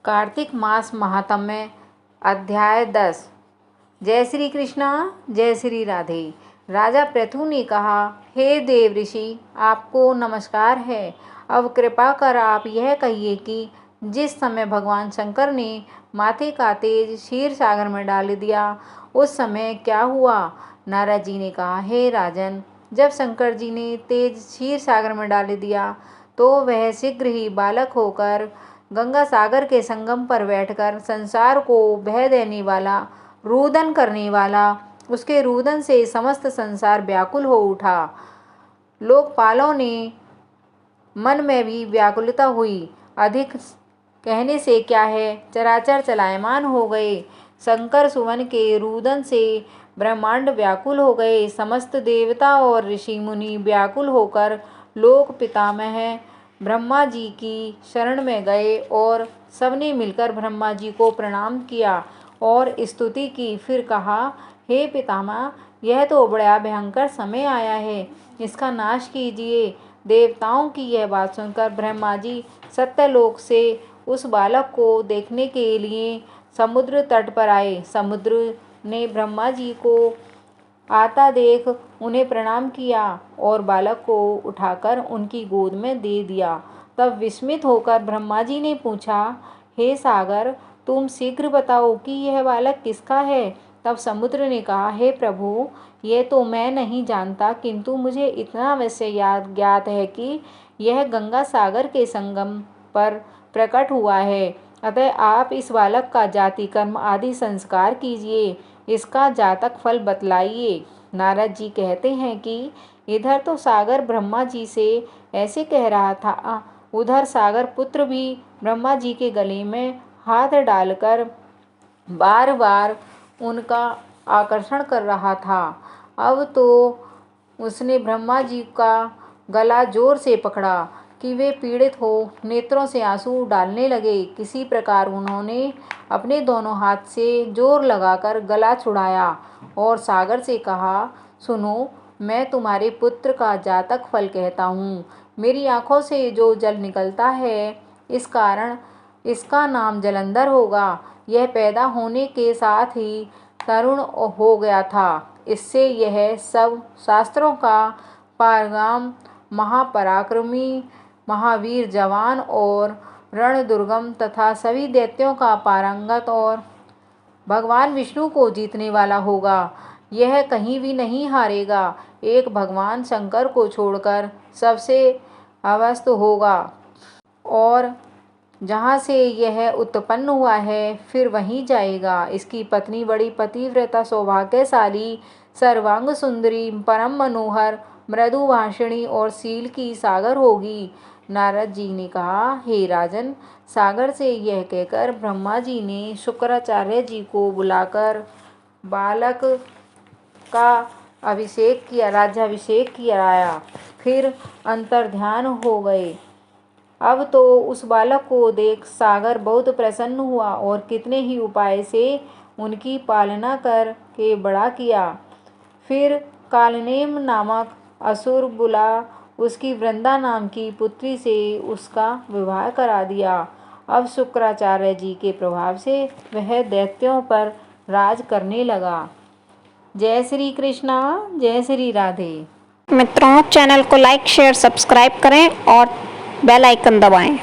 कार्तिक मास महात्म्य अध्याय 10। जय श्री कृष्णा, जय श्री राधे। राजा पृथु ने कहा, हे देव ऋषि, आपको नमस्कार है। अब कृपा कर आप यह कहिए कि जिस समय भगवान शंकर ने माथे का तेज क्षीर सागर में डाल दिया उस समय क्या हुआ। नारद जी ने कहा, हे राजन, जब शंकर जी ने तेज क्षीर सागर में डाल दिया तो वह शीघ्र ही बालक होकर गंगा सागर के संगम पर बैठकर संसार को बह देने वाला, रुदन करने वाला, उसके रुदन से समस्त संसार व्याकुल हो उठा। लोकपालों ने मन में भी व्याकुलता हुई। अधिक कहने से क्या है, चराचर चलायमान हो गए। शंकर सुवन के रुदन से ब्रह्मांड व्याकुल हो गए। समस्त देवता और ऋषि मुनि व्याकुल होकर लोक पितामह ब्रह्मा जी की शरण में गए और सबने मिलकर ब्रह्मा जी को प्रणाम किया और स्तुति की। फिर कहा, हे पितामह, यह तो बड़ा भयंकर समय आया है, इसका नाश कीजिए। देवताओं की यह बात सुनकर ब्रह्मा जी सत्यलोक से उस बालक को देखने के लिए समुद्र तट पर आए। समुद्र ने ब्रह्मा जी को आता देख उन्हें प्रणाम किया और बालक को उठाकर उनकी गोद में दे दिया। तब विस्मित होकर ब्रह्मा जी ने पूछा, हे सागर, तुम शीघ्र बताओ कि यह बालक किसका है। तब समुद्र ने कहा, हे प्रभु, ये तो मैं नहीं जानता, किंतु मुझे इतना अवश्य ज्ञात है कि यह गंगा सागर के संगम पर प्रकट हुआ है। अतः आप इस बालक का जाति कर्म आदि संस्कार कीजिए, इसका जातक फल बतलाइए। नारद जी कहते हैं कि इधर तो सागर ब्रह्मा जी से ऐसे कह रहा था, उधर सागर पुत्र भी ब्रह्मा जी के गले में हाथ डालकर बार बार उनका आकर्षण कर रहा था। अब तो उसने ब्रह्मा जी का गला जोर से पकड़ा कि वे पीड़ित हो नेत्रों से आंसू डालने लगे। किसी प्रकार उन्होंने अपने दोनों हाथ से जोर लगाकर गला छुड़ाया और सागर से कहा, सुनो, मैं तुम्हारे पुत्र का जातक फल कहता हूँ। मेरी आँखों से जो जल निकलता है, इस कारण इसका नाम जलंधर होगा। यह पैदा होने के साथ ही तरुण हो गया था। इससे यह सब शास्त्रों का पारंगम, महापराक्रमी, महावीर जवान और रण दुर्गम तथा सभी दैत्यों का पारंगत और भगवान विष्णु को जीतने वाला होगा। यह कहीं भी नहीं हारेगा। एक भगवान शंकर को छोड़कर सबसे अवस्थ होगा और जहाँ से यह उत्पन्न हुआ है फिर वहीं जाएगा। इसकी पत्नी बड़ी पतिव्रता, सौभाग्यशाली, सर्वांग सुंदरी, परम मनोहर, मृदुभाषिणी और शील की सागर होगी। नारद जी ने कहा, हे राजन, सागर से यह कहकर ब्रह्मा जी ने शुक्राचार्य जी को बुलाकर बालक का अभिषेक किया, राज्याभिषेक कराया। फिर अंतर्ध्यान हो गए। अब तो उस बालक को देख सागर बहुत प्रसन्न हुआ और कितने ही उपाय से उनकी पालना कर के बड़ा किया। फिर कालनेम नामक असुर बुला उसकी वृंदा नाम की पुत्री से उसका विवाह करा दिया। अब शुक्राचार्य जी के प्रभाव से वह दैत्यों पर राज करने लगा। जय श्री कृष्णा, जय श्री राधे। मित्रों, चैनल को लाइक, शेयर, सब्सक्राइब करें और बेल आइकन दबाएं।